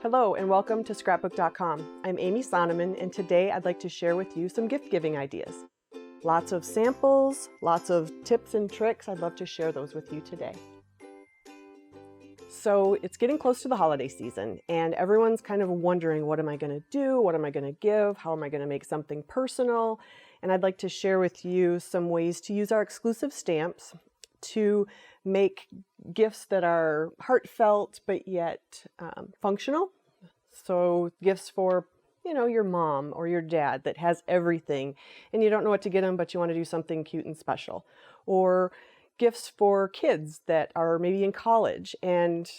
Hello and welcome to Scrapbook.com. I'm Amy Sonneman, and today I'd like to share with you some gift giving ideas. Lots of samples, lots of tips and tricks. I'd love to share those with you today. So it's getting close to the holiday season and everyone's kind of wondering, what am I going to do? What am I going to give? How am I going to make something personal? And I'd like to share with you some ways to use our exclusive stamps to make gifts that are heartfelt but yet functional. So gifts for, your mom or your dad that has everything and you don't know what to get them, but you want to do something cute and special. Or gifts for kids that are maybe in college and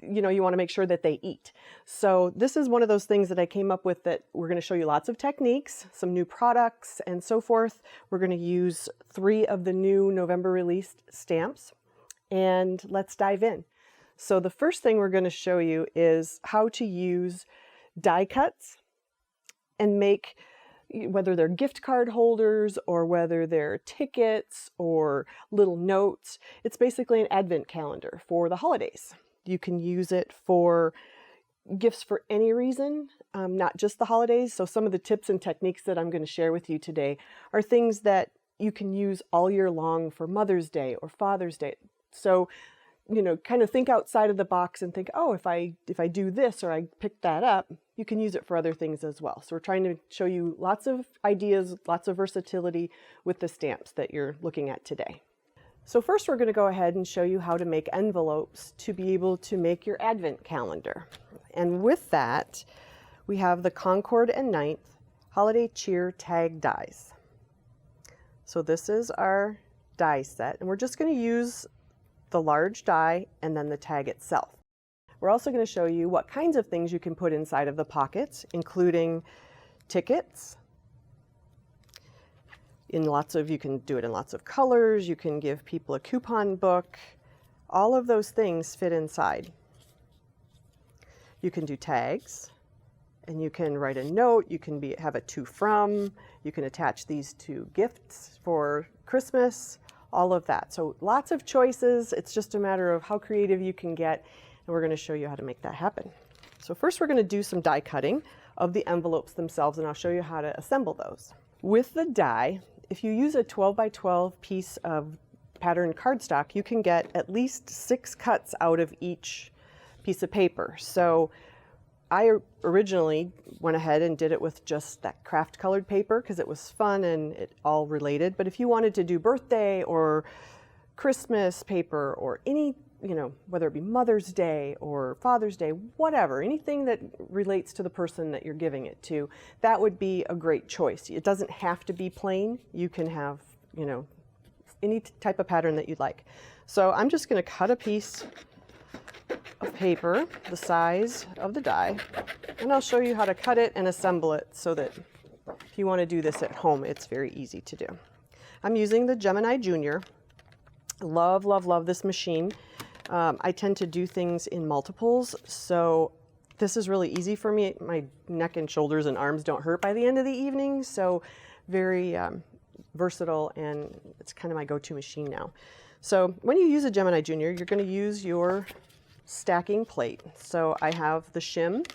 you want to make sure that they eat. So this is one of those things that I came up with that we're going to show you lots of techniques, some new products and so forth. We're going to use 3 of the new November released stamps, and let's dive in. So the first thing we're going to show you is how to use die cuts and make, whether they're gift card holders or whether they're tickets or little notes. It's basically an advent calendar for the holidays. You can use it for gifts for any reason, not just the holidays. So some of the tips and techniques that I'm going to share with you today are things that you can use all year long for Mother's Day or Father's Day. So, kind of think outside of the box and think, oh, if I do this or I pick that up, you can use it for other things as well. So we're trying to show you lots of ideas, lots of versatility with the stamps that you're looking at today. So first we're going to go ahead and show you how to make envelopes to be able to make your advent calendar. And with that, we have the Concord and 9th Holiday Cheer Tag dies. So this is our die set, and we're just going to use the large die and then the tag itself. We're also going to show you what kinds of things you can put inside of the pockets, including tickets. You can do it in lots of colors. You can give people a coupon book. All of those things fit inside. You can do tags, and you can write a note. You can have a to from. You can attach these to gifts for Christmas, all of that. So lots of choices. It's just a matter of how creative you can get, and we're going to show you how to make that happen. So first we're going to do some die cutting of the envelopes themselves, and I'll show you how to assemble those. With the die, if you use a 12 by 12 piece of patterned cardstock, you can get at least 6 cuts out of each piece of paper. So I originally went ahead and did it with just that craft colored paper because it was fun and it all related. But if you wanted to do birthday or Christmas paper or any, whether it be Mother's Day or Father's Day, whatever, anything that relates to the person that you're giving it to, that would be a great choice. It doesn't have to be plain. You can have, any type of pattern that you'd like. So I'm just going to cut a piece of paper the size of the die, and I'll show you how to cut it and assemble it so that if you want to do this at home, it's very easy to do. I'm using the Gemini Junior. Love, love, love this machine. I tend to do things in multiples, so this is really easy for me. My neck and shoulders and arms don't hurt by the end of the evening, so very versatile, and it's kind of my go-to machine now. So when you use a Gemini Junior, you're going to use your stacking plate. So I have the shim,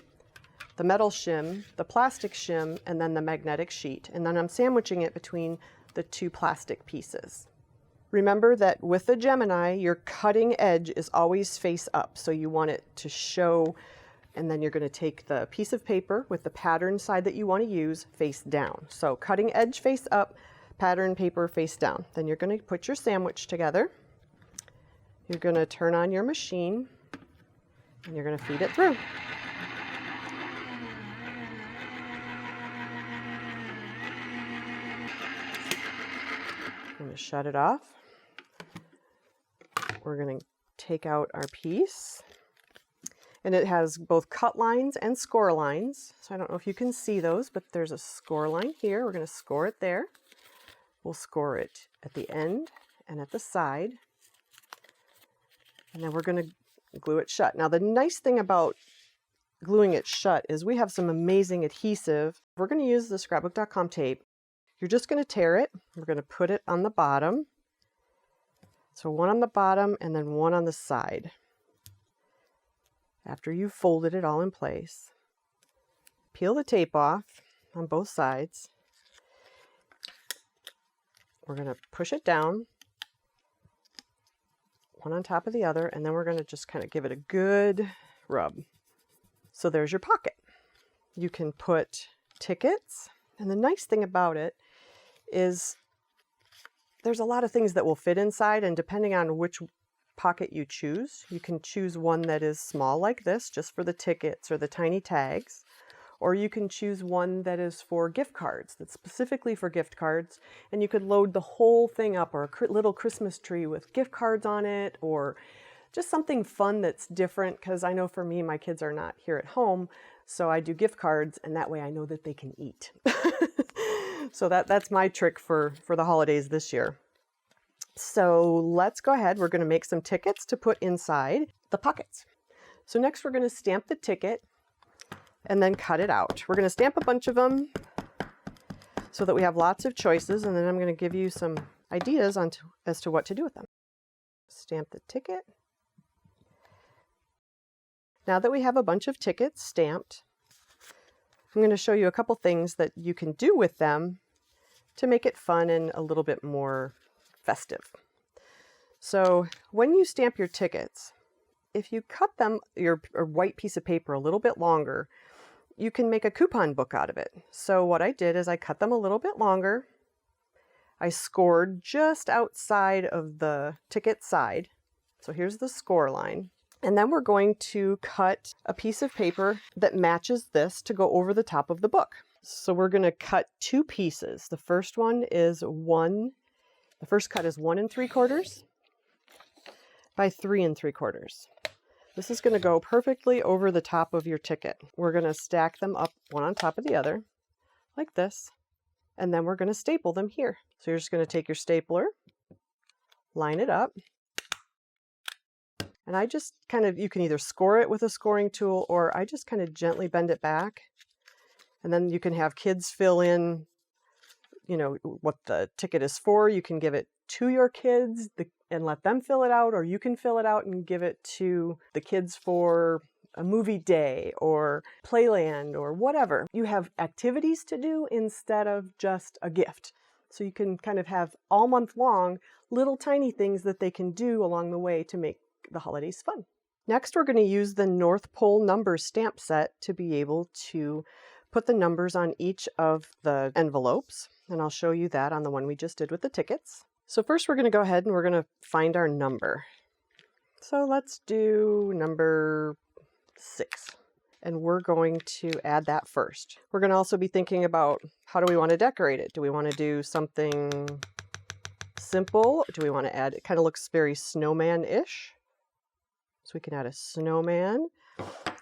the metal shim, the plastic shim, and then the magnetic sheet. And then I'm sandwiching it between the 2 plastic pieces. Remember that with the Gemini, your cutting edge is always face up. So you want it to show, and then you're going to take the piece of paper with the pattern side that you want to use face down. So cutting edge face up, pattern paper face down. Then you're going to put your sandwich together. You're going to turn on your machine, and you're going to feed it through. I'm going to shut it off. We're going to take out our piece, and it has both cut lines and score lines. So I don't know if you can see those, but there's a score line here. We're going to score it there. We'll score it at the end and at the side, and then we're going to glue it shut. Now the nice thing about gluing it shut is we have some amazing adhesive. We're going to use the Scrapbook.com tape. You're just going to tear it. We're going to put it on the bottom. So one on the bottom and then one on the side. After you've folded it all in place, peel the tape off on both sides. We're going to push it down, one on top of the other, and then we're going to just kind of give it a good rub. So there's your pocket. You can put tickets, and the nice thing about it is there's a lot of things that will fit inside, and depending on which pocket you choose, you can choose one that is small like this, just for the tickets or the tiny tags, or you can choose one that is for gift cards, that's specifically for gift cards, and you could load the whole thing up, or a little Christmas tree with gift cards on it, or just something fun that's different, because I know for me, my kids are not here at home, so I do gift cards, and that way I know that they can eat. So that's my trick for the holidays this year. So let's go ahead. We're going to make some tickets to put inside the pockets. So next we're going to stamp the ticket and then cut it out. We're going to stamp a bunch of them so that we have lots of choices, and then I'm going to give you some ideas as to what to do with them. Stamp the ticket. Now that we have a bunch of tickets stamped, I'm going to show you a couple things that you can do with them to make it fun and a little bit more festive. So when you stamp your tickets, if you cut them, your white piece of paper, a little bit longer, you can make a coupon book out of it. So what I did is I cut them a little bit longer. I scored just outside of the ticket side. So here's the score line. And then we're going to cut a piece of paper that matches this to go over the top of the book. So we're going to cut two pieces. The first one is the first cut is 1 3/4 by 3 3/4. This is going to go perfectly over the top of your ticket. We're going to stack them up one on top of the other like this, and then we're going to staple them here. So you're just going to take your stapler, line it up, and I just kind of, you can either score it with a scoring tool, or I just kind of gently bend it back, and then you can have kids fill in, you know, what the ticket is for. You can give it to your kids and let them fill it out, or you can fill it out and give it to the kids for a movie day or playland or whatever. You have activities to do instead of just a gift. So you can kind of have all month long little tiny things that they can do along the way to make the holidays fun. Next, we're going to use the North Pole numbers stamp set to be able to put the numbers on each of the envelopes, and I'll show you that on the one we just did with the tickets. So first we're going to go ahead and we're going to find our number. So let's do number 6, and we're going to add that first. We're going to also be thinking about, how do we want to decorate it? Do we want to do something simple? Do we want to add, it kind of looks very snowman-ish. So we can add a snowman,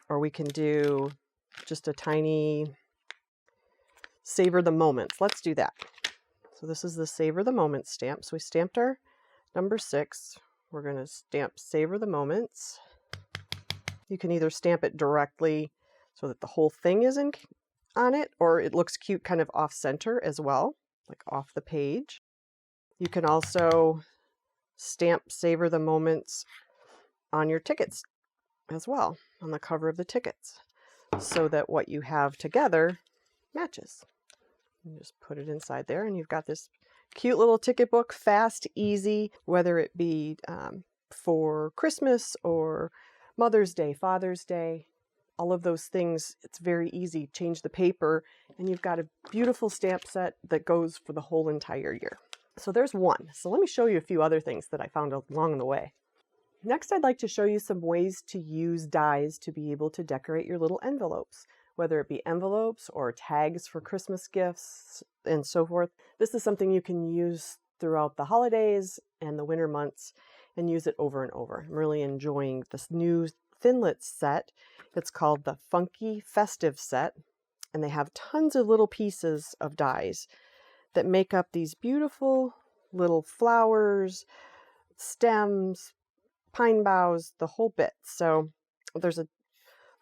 or we can do just a tiny savor the moments. Let's do that. So this is the savor the moments stamp. So we stamped our number 6. We're going to stamp savor the moments. You can either stamp it directly so that the whole thing is on it, or it looks cute kind of off center as well, like off the page. You can also stamp savor the moments on your tickets as well, on the cover of the tickets, so that what you have together matches. You just put it inside there, and you've got this cute little ticket book, fast, easy, whether it be for Christmas or Mother's Day, Father's Day, all of those things. It's very easy. Change the paper, and you've got a beautiful stamp set that goes for the whole entire year. So there's one. So let me show you a few other things that I found along the way. Next, I'd like to show you some ways to use dies to be able to decorate your little envelopes, whether it be envelopes or tags for Christmas gifts and so forth. This is something you can use throughout the holidays and the winter months and use it over and over. I'm really enjoying this new Thinlits set. It's called the Funky Festive set, and they have tons of little pieces of dies that make up these beautiful little flowers, stems, pine boughs, the whole bit. So there's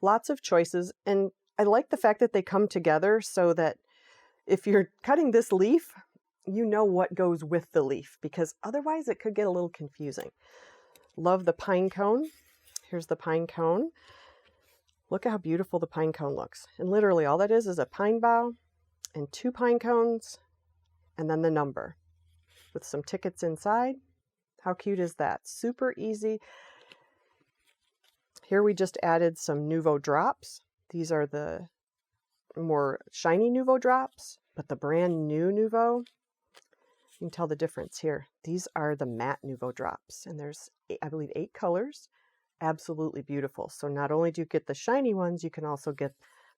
lots of choices, and I like the fact that they come together so that if you're cutting this leaf, you know what goes with the leaf, because otherwise it could get a little confusing. Love the pine cone. Here's the pine cone. Look at how beautiful the pine cone looks. And literally all that is a pine bough and 2 pine cones and then the number with some tickets inside. How cute is that? Super easy. Here we just added some Nouveau drops. These are the more shiny Nouveau drops, but the brand new Nouveau, you can tell the difference here. These are the matte Nouveau drops, and there's, I believe, 8 colors. Absolutely beautiful. So not only do you get the shiny ones, you can also get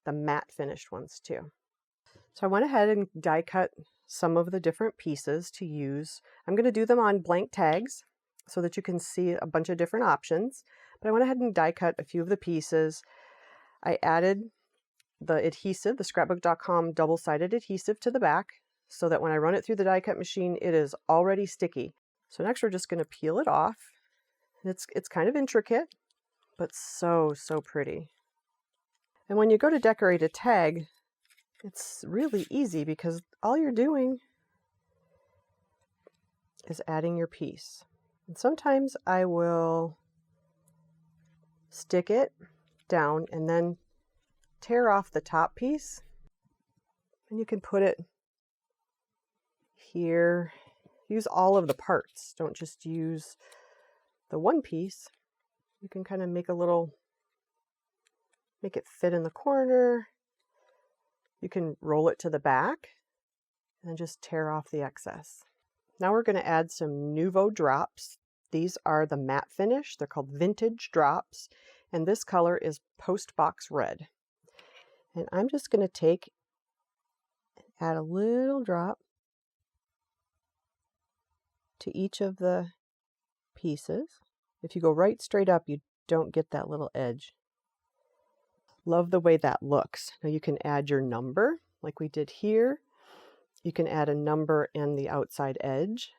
the matte finished ones too. So I went ahead and die cut some of the different pieces to use. I'm going to do them on blank tags so that you can see a bunch of different options. But I went ahead and die cut a few of the pieces. I added the adhesive, the Scrapbook.com double-sided adhesive to the back so that when I run it through the die cut machine, it is already sticky. So next we're just going to peel it off. It's kind of intricate, but so pretty. And when you go to decorate a tag, it's really easy because all you're doing is adding your piece. And sometimes I will stick it down and then tear off the top piece, and you can put it here. Use all of the parts. Don't just use the one piece. You can kind of make it fit in the corner. You can roll it to the back and then just tear off the excess. Now we're going to add some Nouveau drops. These are the matte finish. They're called vintage drops, and this color is Post Box Red. And I'm just going to add a little drop to each of the pieces. If you go right straight up, you don't get that little edge. Love the way that looks. Now you can add your number like we did here. You can add a number in the outside edge.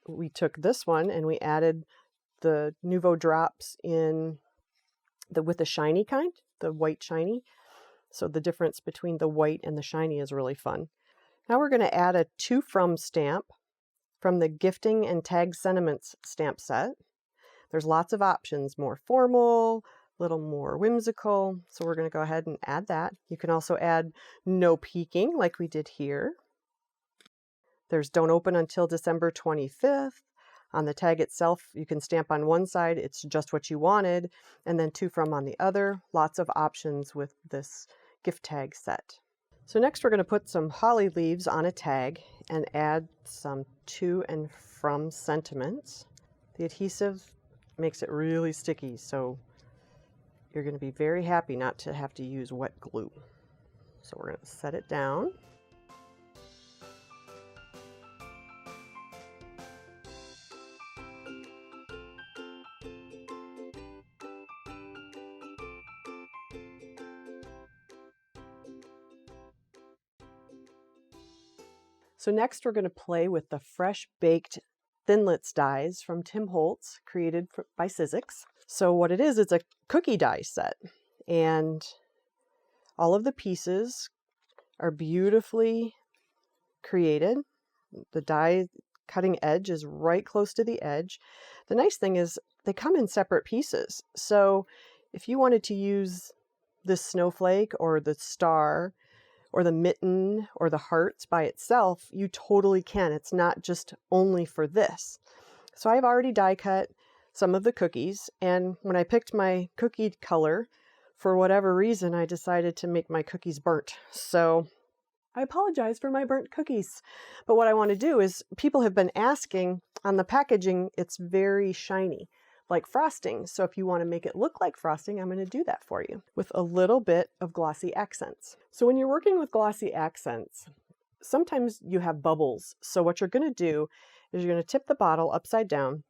We took this one and we added the Nouveau drops with the shiny kind, the white shiny. So the difference between the white and the shiny is really fun. Now we're going to add a to from stamp from the Gifting and Tag Sentiments stamp set. There's lots of options, more formal, a little more whimsical. So we're going to go ahead and add that. You can also add no peeking like we did here. There's don't open until December 25th. On the tag itself, you can stamp on one side, it's just what you wanted, and then to from on the other. Lots of options with this gift tag set. So next we're going to put some holly leaves on a tag and add some to and from sentiments. The adhesive makes it really sticky, so you're going to be very happy not to have to use wet glue. So we're going to set it down. So next we're going to play with the fresh baked Thinlits dies from Holtz, created by Sizzix. So what it is, it's a cookie die set, and all of the pieces are beautifully created. The die cutting edge is right close to the edge. The nice thing is they come in separate pieces. So if you wanted to use this snowflake or the star or the mitten or the hearts by itself, you totally can. It's not just only for this. So I've already die cut some of the cookies, and when I picked my cookie color, for whatever reason, I decided to make my cookies burnt. So I apologize for my burnt cookies. But what I want to do is, people have been asking, on the packaging, it's very shiny, like frosting. So if you want to make it look like frosting, I'm going to do that for you with a little bit of glossy accents. So when you're working with glossy accents, sometimes you have bubbles. So what you're going to do is you're going to tip the bottle upside down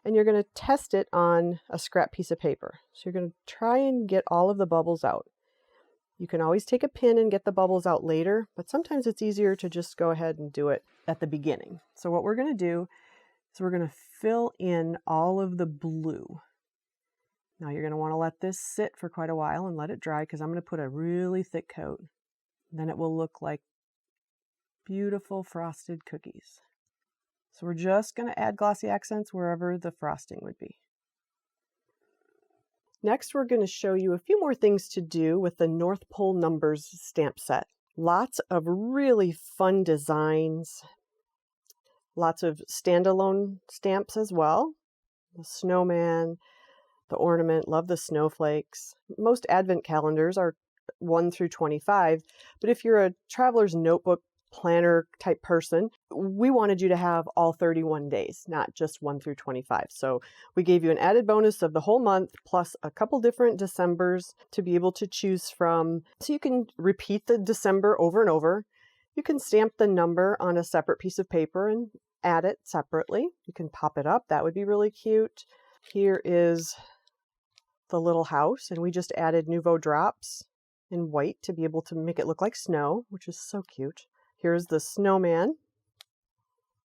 and you're going to test it on a scrap piece of paper. So you're going to try and get all of the bubbles out. You can always take a pin and get the bubbles out later, but sometimes it's easier to just go ahead and do it at the beginning. So what we're going to do is we're going to fill in all of the blue. Now you're going to want to let this sit for quite a while and let it dry, because I'm going to put a really thick coat. Then it will look like beautiful frosted cookies. So we're just going to add glossy accents wherever the frosting would be. Next, we're going to show you a few more things to do with the North Pole Numbers stamp set. Lots of really fun designs, lots of standalone stamps as well. The snowman, the ornament, love the snowflakes. Most advent calendars are 1 through 25, but if you're a traveler's notebook planner type person, we wanted you to have all 31 days, not just 1 through 25. So we gave you an added bonus of the whole month plus a couple different Decembers to be able to choose from. So you can repeat the December over and over. You can stamp the number on a separate piece of paper and add it separately. You can pop it up. That would be really cute. Here is the little house, and we just added Nouveau drops in white to be able to make it look like snow, which is so cute. Here's the snowman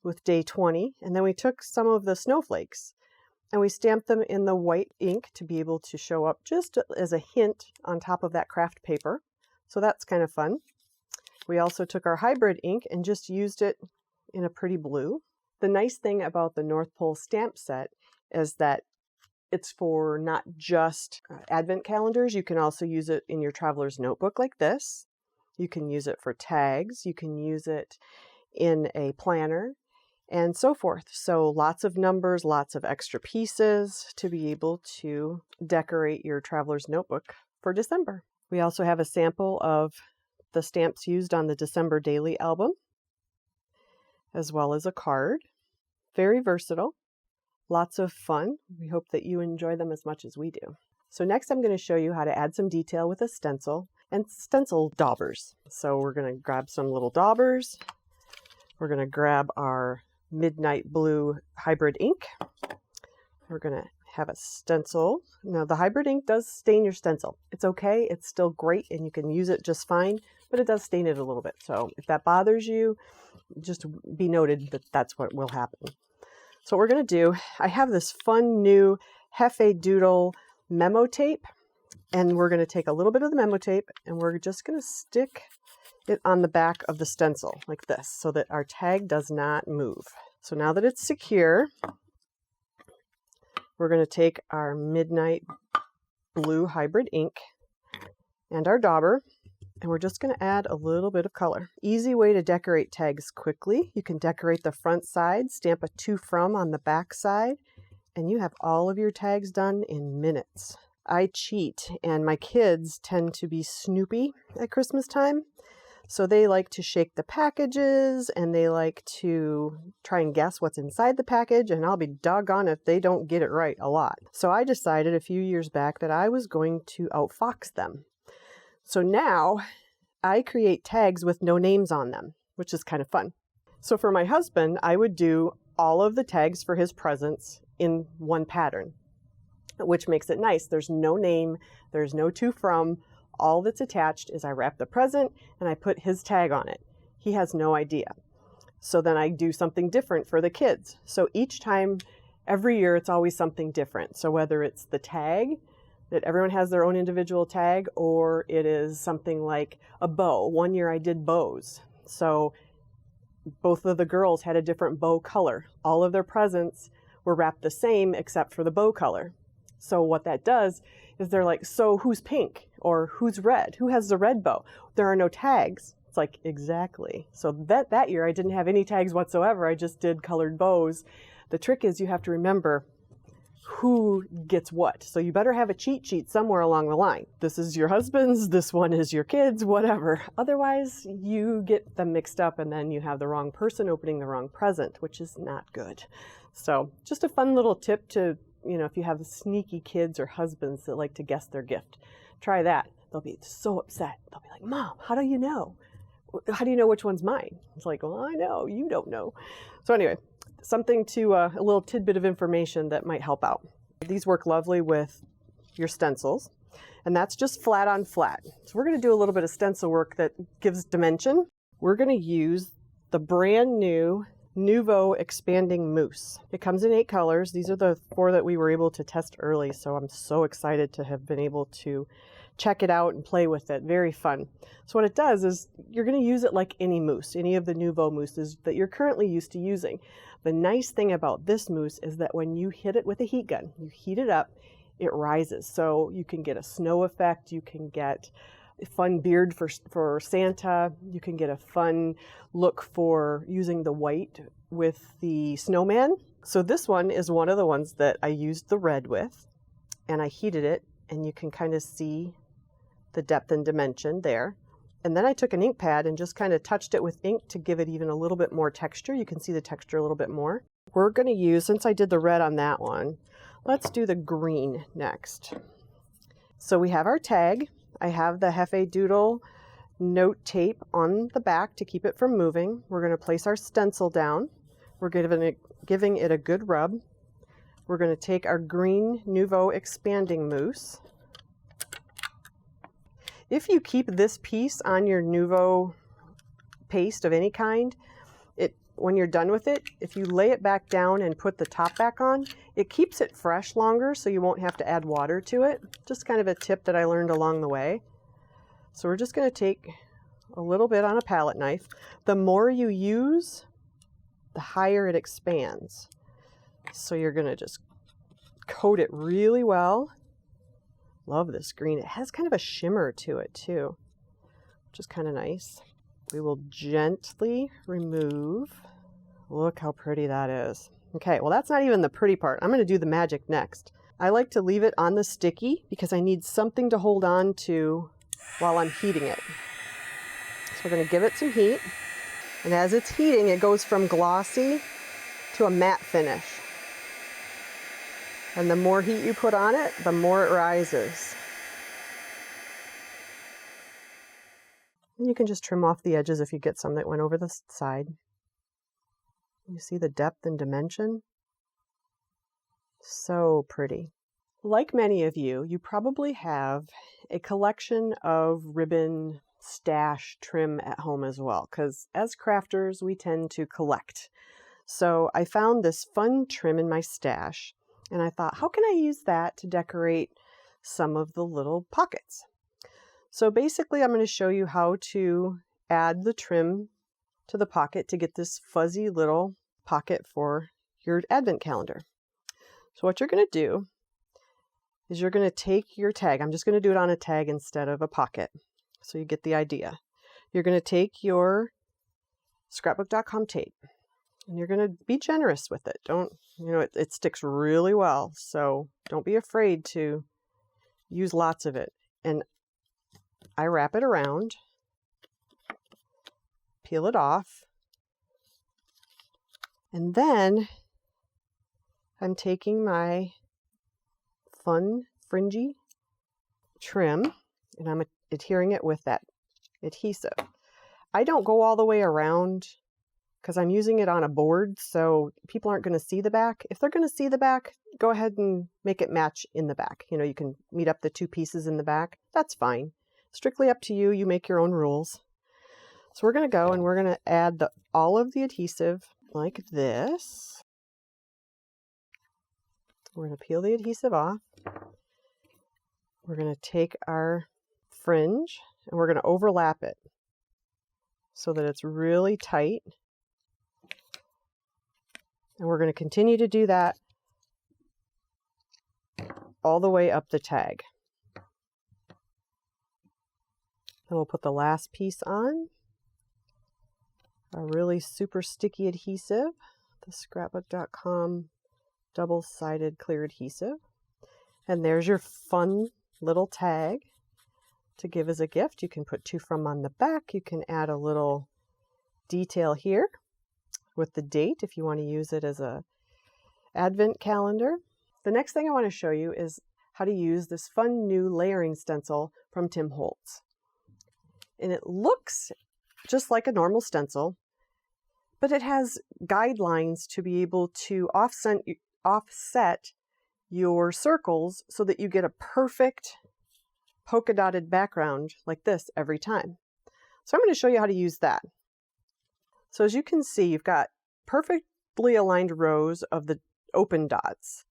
with day 20, and then we took some of the snowflakes and we stamped them in the white ink to be able to show up just as a hint on top of that craft paper. So that's kind of fun. We also took our hybrid ink and just used it in a pretty blue. The nice thing about the North Pole stamp set is that it's for not just advent calendars. You can also use it in your traveler's notebook like this. You can use it for tags. You can use it in a planner and so forth. So lots of numbers, lots of extra pieces to be able to decorate your traveler's notebook for December. We also have a sample of the stamps used on the December daily album, as well as a card. Very versatile, lots of fun. We hope that you enjoy them as much as we do. So next I'm going to show you how to add some detail with a stencil and stencil daubers. So we're going to grab some little daubers. We're going to grab our midnight blue hybrid ink. We're going to have a stencil. Now the hybrid ink does stain your stencil. It's okay. It's still great and you can use it just fine, but it does stain it a little bit. So if that bothers you, just be noted that that's what will happen. So what we're going to do, I have this fun new Hefe Doodle memo tape, and we're going to take a little bit of the memo tape and we're just going to stick it on the back of the stencil like this so that our tag does not move. So now that it's secure, we're going to take our midnight blue hybrid ink and our dauber, and we're just going to add a little bit of color. Easy way to decorate tags quickly. You can decorate the front side, stamp a to from on the back side, and you have all of your tags done in minutes. I cheat, and my kids tend to be snoopy at Christmas time. So they like to shake the packages and they like to try and guess what's inside the package, and I'll be doggone if they don't get it right a lot. So I decided a few years back that I was going to outfox them. So now I create tags with no names on them, which is kind of fun. So for my husband, I would do all of the tags for his presents in one pattern, which makes it nice. There's no name, there's no to from. All that's attached is I wrap the present and I put his tag on it. He has no idea. So then I do something different for the kids. So each time, every year, it's always something different. So whether it's the tag, that everyone has their own individual tag, or it is something like a bow. One year I did bows. So both of the girls had a different bow color. All of their presents were wrapped the same except for the bow color. So what that does is they're like, so who's pink? Or who's red? Who has the red bow? There are no tags. It's like, exactly. So that year I didn't have any tags whatsoever. I just did colored bows. The trick is you have to remember who gets what. So you better have a cheat sheet somewhere along the line. This is your husband's, this one is your kid's, whatever. Otherwise, you get them mixed up and then you have the wrong person opening the wrong present, which is not good. So just a fun little tip to, if you have sneaky kids or husbands that like to guess their gift, try that. They'll be so upset. They'll be like, Mom, how do you know? How do you know which one's mine? It's like, well, I know, you don't know. So anyway, something to, a little tidbit of information that might help out. These work lovely with your stencils, and that's just flat on flat. So we're going to do a little bit of stencil work that gives dimension. We're going to use the brand new Nouveau expanding mousse. It comes in 8 colors. These are the 4 that we were able to test early, so I'm so excited to have been able to check it out and play with it. Very fun. So what it does is you're going to use it like any mousse, any of the Nouveau mousses that you're currently used to using. The nice thing about this mousse is that when you hit it with a heat gun, you heat it up, it rises. So you can get a snow effect, you can get a fun beard for Santa, you can get a fun look for using the white with the snowman. So this one is one of the ones that I used the red with, and I heated it, and you can kind of see the depth and dimension there. And then I took an ink pad and just kind of touched it with ink to give it even a little bit more texture. You can see the texture a little bit more. We're going to use, since I did the red on that one, let's do the green next. So we have our tag. I have the Hefe Doodle note tape on the back to keep it from moving. We're going to place our stencil down. We're giving it a good rub. We're going to take our green Nouveau expanding mousse. If you keep this piece on your Nouveau paste of any kind, when you're done with it, if you lay it back down and put the top back on, it keeps it fresh longer, so you won't have to add water to it. Just kind of a tip that I learned along the way. So we're just going to take a little bit on a palette knife. The more you use, the higher it expands. So you're going to just coat it really well. Love this green. It has kind of a shimmer to it too, which is kind of nice. We will gently remove. Look how pretty that is. Okay, well that's not even the pretty part. I'm going to do the magic next. I like to leave it on the sticky because I need something to hold on to while I'm heating it. So we're going to give it some heat. And as it's heating, it goes from glossy to a matte finish. And the more heat you put on it, the more it rises. And you can just trim off the edges if you get some that went over the side. You see the depth and dimension? So pretty. Like many of you, you probably have a collection of ribbon stash trim at home as well, because as crafters, we tend to collect. So I found this fun trim in my stash, and I thought, how can I use that to decorate some of the little pockets? So basically, I'm going to show you how to add the trim to the pocket to get this fuzzy little pocket for your advent calendar. So what you're going to do is you're going to take your tag. I'm just going to do it on a tag instead of a pocket, so you get the idea. You're going to take your Scrapbook.com tape, and you're going to be generous with it. It sticks really well, so don't be afraid to use lots of it. And I wrap it around, peel it off, and then I'm taking my fun fringy trim and I'm adhering it with that adhesive. I don't go all the way around because I'm using it on a board, so people aren't going to see the back. If they're going to see the back, go ahead and make it match in the back. You can meet up the two pieces in the back. That's fine. Strictly up to you. You make your own rules. So we're going to go and we're going to add all of the adhesive like this. We're going to peel the adhesive off. We're going to take our fringe and we're going to overlap it so that it's really tight. And we're going to continue to do that all the way up the tag. Then we'll put the last piece on. A really super sticky adhesive, the Scrapbook.com double-sided clear adhesive. And there's your fun little tag to give as a gift. You can put 2 from on the back. You can add a little detail here with the date if you want to use it as a advent calendar. The next thing I want to show you is how to use this fun new layering stencil from Holtz. And it looks just like a normal stencil, but it has guidelines to be able to offset your circles so that you get a perfect polka dotted background like this every time. So I'm going to show you how to use that. So as you can see, you've got perfectly aligned rows of the open dots,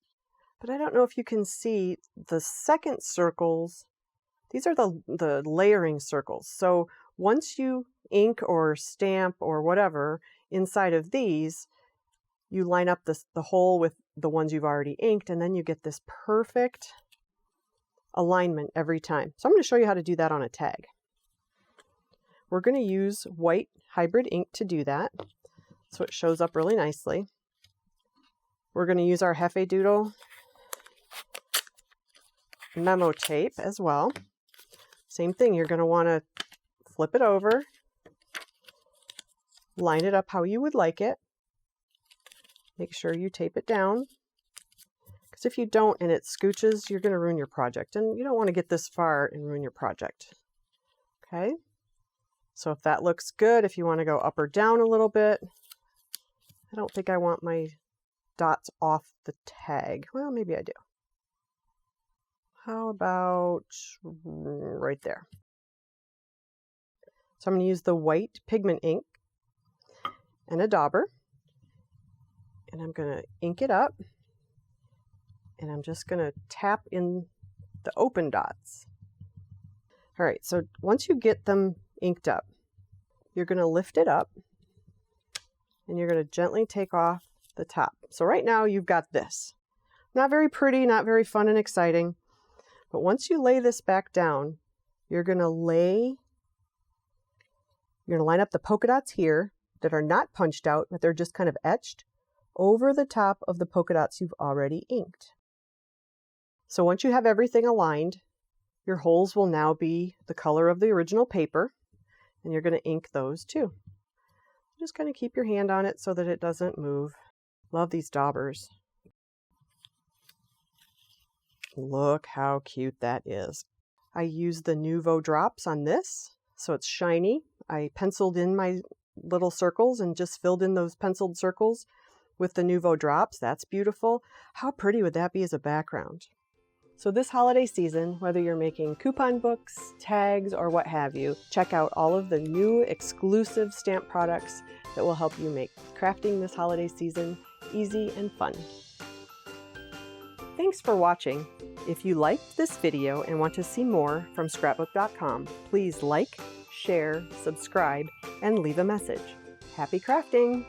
but I don't know if you can see the second circles. These are the layering circles. So once you ink or stamp or whatever inside of these, you line up the hole with the ones you've already inked, and then you get this perfect alignment every time. So I'm going to show you how to do that on a tag. We're going to use white hybrid ink to do that, so it shows up really nicely. We're going to use our Hefe Doodle memo tape as well. Same thing, you're going to want to flip it over, line it up how you would like it. Make sure you tape it down, because if you don't and it scooches, you're going to ruin your project, and you don't want to get this far and ruin your project. Okay, so if that looks good, if you want to go up or down a little bit, I don't think I want my dots off the tag. Well, maybe I do. How about right there? So I'm going to use the white pigment ink and a dauber, and I'm going to ink it up, and I'm just going to tap in the open dots. All right, so once you get them inked up, you're going to lift it up, and you're going to gently take off the top. So right now you've got this. Not very pretty, not very fun and exciting, but once you lay this back down, you're going to line up the polka dots here that are not punched out, but they're just kind of etched over the top of the polka dots you've already inked. So once you have everything aligned, your holes will now be the color of the original paper, and you're going to ink those too. Just kind of keep your hand on it so that it doesn't move. Love these daubers. Look how cute that is. I used the Nouveau drops on this, so it's shiny. I penciled in my little circles and just filled in those penciled circles with the Nouveau drops. That's beautiful. How pretty would that be as a background? So this holiday season, whether you're making coupon books, tags, or what have you, check out all of the new exclusive stamp products that will help you make crafting this holiday season easy and fun. Thanks for watching. If you liked this video and want to see more from Scrapbook.com, please like, share, subscribe, and leave a message. Happy crafting!